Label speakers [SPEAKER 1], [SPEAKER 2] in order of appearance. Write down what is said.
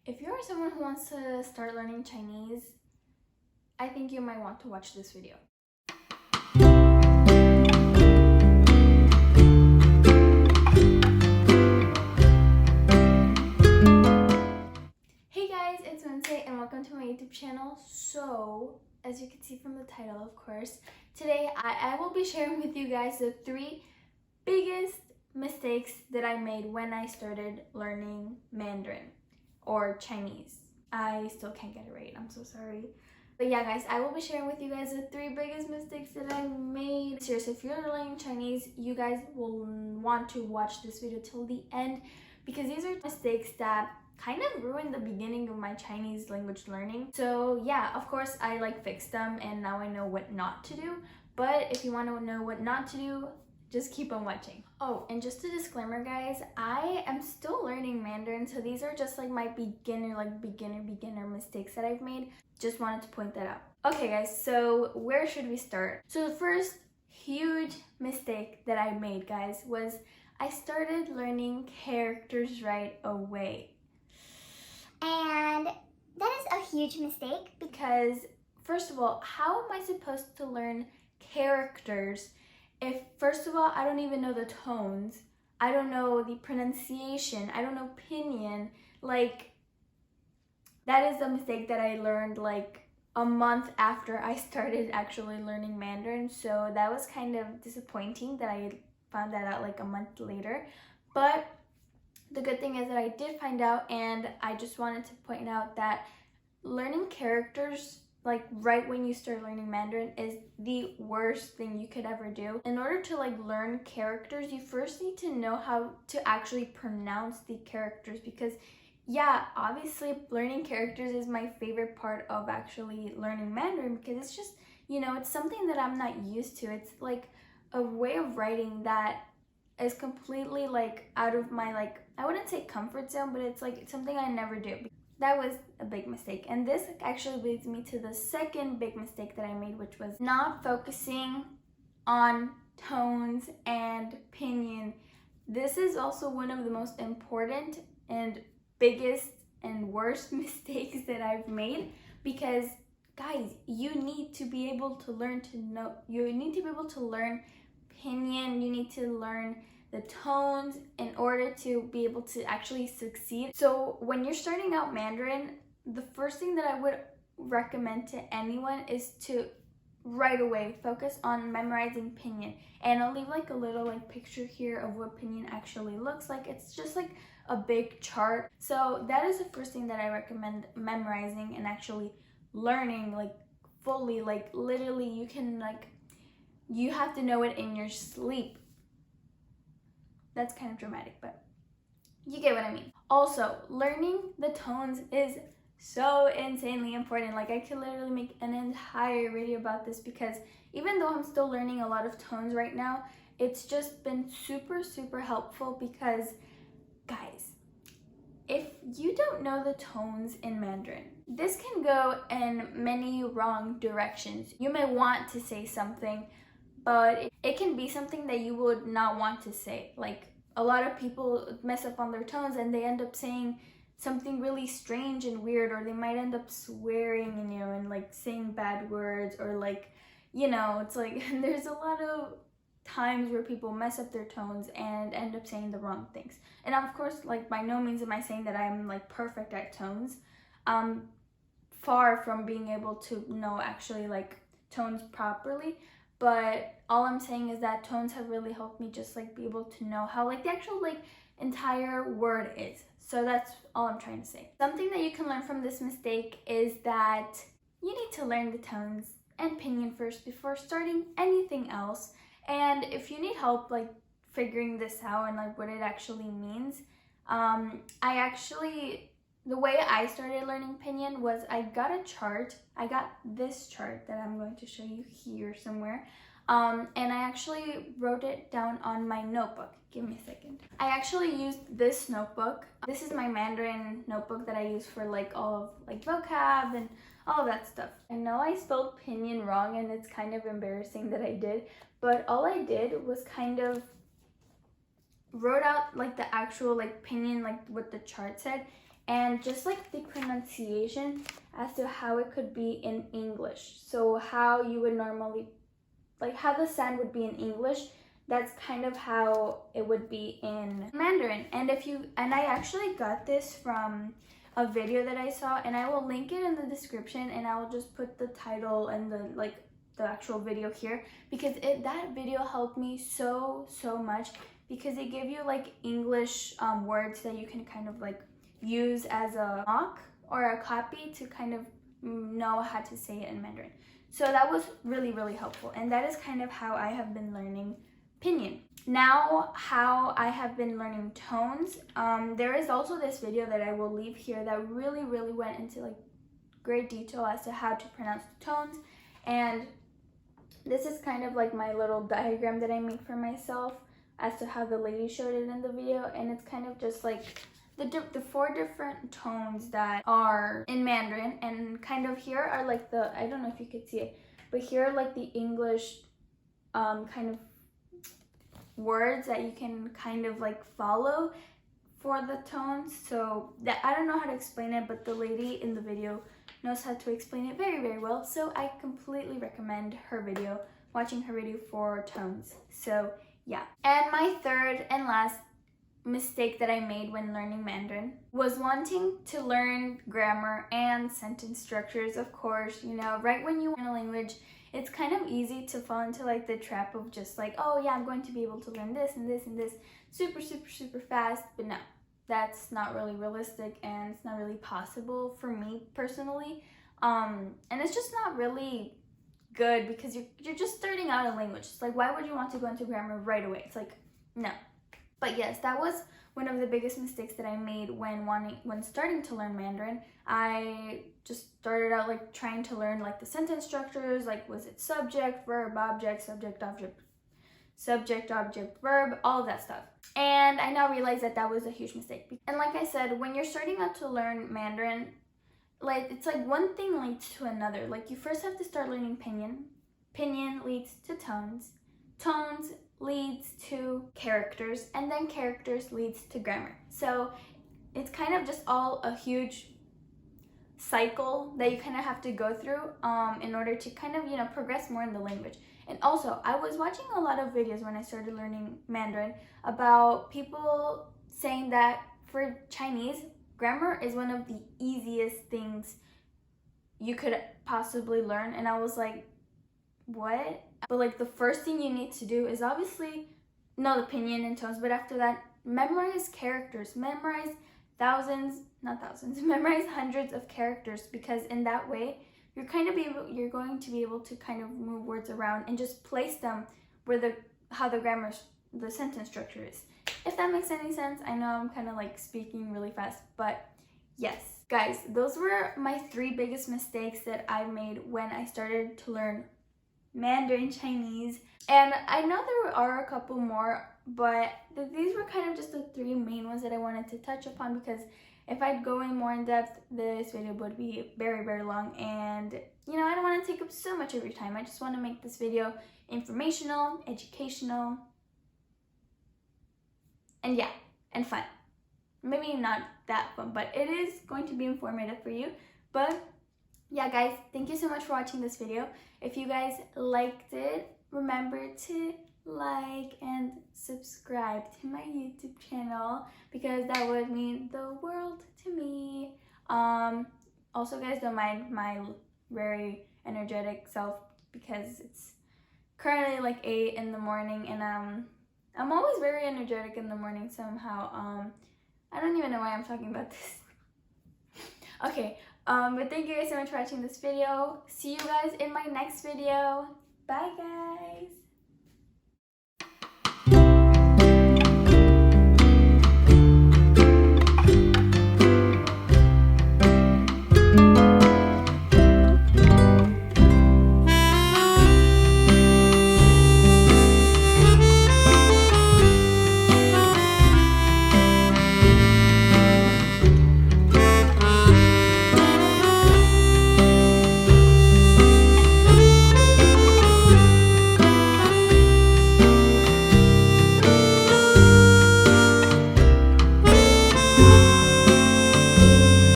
[SPEAKER 1] If you're someone who wants to start learning Chinese, I think you might want to watch this video. Hey guys, it's Monce and welcome to my YouTube channel. So, as you can see from the title, of course, today I will be sharing with you guys the 3 biggest mistakes that I made when I started learning Mandarin or Chinese. I still can't get it right, I'm so sorry. But yeah guys, I will be sharing with you guys the 3 biggest mistakes that I made. Seriously, if you're learning Chinese, you guys will want to watch this video till the end because these are mistakes that kind of ruined the beginning of my Chinese language learning. So yeah, of course I fixed them and now I know what not to do. But if you want to know what not to do, just keep on watching. Oh, and just a disclaimer guys, I am still learning Mandarin, so these are just my beginner mistakes that I've made. Just wanted to point that out. Okay guys, so where should we start? So the first huge mistake that I made, guys, was I started learning characters right away.
[SPEAKER 2] And that is a huge mistake
[SPEAKER 1] because, first of all, how am I supposed to learn characters if, first of all, I don't even know the tones, I don't know the pronunciation, I don't know Pinyin? That is a mistake that I learned a month after I started actually learning Mandarin. So that was kind of disappointing that I found that out a month later. But the good thing is that I did find out, and I just wanted to point out that learning characters right when you start learning Mandarin is the worst thing you could ever do. In order to learn characters, you first need to know how to actually pronounce the characters, because yeah, obviously learning characters is my favorite part of actually learning Mandarin, because it's just, it's something that I'm not used to. It's a way of writing that is completely out of my I wouldn't say comfort zone, but it's something I never do. That was a big mistake. And this actually leads me to the second big mistake that I made, which was not focusing on tones and pinyin. This is also one of the most important and biggest and worst mistakes that I've made, because guys, you need to be able to learn pinyin, you need to learn the tones in order to be able to actually succeed. So when you're starting out Mandarin, the first thing that I would recommend to anyone is to right away focus on memorizing Pinyin. And I'll leave a little picture here of what Pinyin actually looks like. It's just a big chart. So that is the first thing that I recommend memorizing and actually learning fully. Literally you can you have to know it in your sleep. That's kind of dramatic, but you get what I mean. Also, learning the tones is so insanely important. I could literally make an entire video about this, because even though I'm still learning a lot of tones right now, it's just been super helpful. Because guys, if you don't know the tones in Mandarin, this can go in many wrong directions. You may want to say something, but it can be something that you would not want to say. A lot of people mess up on their tones and they end up saying something really strange and weird, or they might end up swearing, and saying bad words, or it's there's a lot of times where people mess up their tones and end up saying the wrong things. And of course, by no means am I saying that I'm perfect at tones. Far from being able to know actually tones properly. But all I'm saying is that tones have really helped me just be able to know how the actual entire word is. So that's all I'm trying to say. Something that you can learn from this mistake is that you need to learn the tones and pinyin first before starting anything else. And if you need help figuring this out and what it actually means, the way I started learning Pinyin was I got a chart. I got this chart that I'm going to show you here somewhere. And I actually wrote it down on my notebook. Give me a second. I actually used this notebook. This is my Mandarin notebook that I use for all of vocab and all of that stuff. I know I spelled Pinyin wrong, and it's kind of embarrassing that I did, but all I did was kind of wrote out the actual Pinyin, what the chart said, and just like the pronunciation as to how it could be in English. So how you would normally, like how the sound would be in English, that's kind of how it would be in Mandarin. And I actually got this from a video that I saw, and I will link it in the description, and I will just put the title and the actual video here, because that video helped me so much, because it gave you like English words that you can kind of like use as a mock or a copy to kind of know how to say it in Mandarin. So that was really helpful, and that is kind of how I have been learning Pinyin. Now, how I have been learning tones, there is also this video that I will leave here that really went into like great detail as to how to pronounce the tones, and this is kind of like my little diagram that I made for myself as to how the lady showed it in the video, and it's kind of just like the 4 different tones that are in Mandarin, and kind of here are like I don't know if you could see it, but here are like the English kind of words that you can kind of like follow for the tones. So that, I don't know how to explain it, but the lady in the video knows how to explain it very well, so I completely recommend her video, watching her video for tones. So yeah. And my third and last mistake that I made when learning Mandarin was wanting to learn grammar and sentence structures. Of course, you know, right when you learn a language, it's kind of easy to fall into like the trap of just like, oh yeah, I'm going to be able to learn this and this and this super fast. But no, that's not really realistic, and it's not really possible for me personally. And it's just not really good, because you're just starting out a language. It's like, why would you want to go into grammar right away? It's like, no. But yes, that was one of the biggest mistakes that I made when starting to learn Mandarin. I just started out like trying to learn like the sentence structures, like was it subject, verb, object, subject, object, verb, all of that stuff. And I now realize that that was a huge mistake. And like I said, when you're starting out to learn Mandarin, like it's like one thing leads to another. Like you first have to start learning Pinyin. Pinyin leads to tones. Tones leads to characters, and then characters leads to grammar. So it's kind of just all a huge cycle that you kind of have to go through in order to kind of, you know, progress more in the language. And also, I was watching a lot of videos when I started learning Mandarin about people saying that for Chinese, grammar is one of the easiest things you could possibly learn. And I was like, what? But like the first thing you need to do is obviously know the pinyin and tones, but after that, memorize characters, memorize memorize hundreds of characters, because in that way you're going to be able to kind of move words around and just place them where how the sentence structure is. If that makes any sense. I know I'm kind of like speaking really fast, but yes. Guys, those were my 3 biggest mistakes that I made when I started to learn Mandarin Chinese. And I know there are a couple more, but these were kind of just the 3 main ones that I wanted to touch upon, because if I'd go in more in depth, this video would be very long, and you know, I don't want to take up so much of your time. I just want to make this video informational, educational, and yeah, and fun. Maybe not that fun, but it is going to be informative for you. But yeah, guys, thank you so much for watching this video. If you guys liked it, remember to like and subscribe to my YouTube channel, because that would mean the world to me. Also, guys, don't mind my very energetic self, because it's currently like 8 in the morning, and I'm always very energetic in the morning somehow. I don't even know why I'm talking about this. Okay, but thank you guys so much for watching this video. See you guys in my next video. Bye, guys.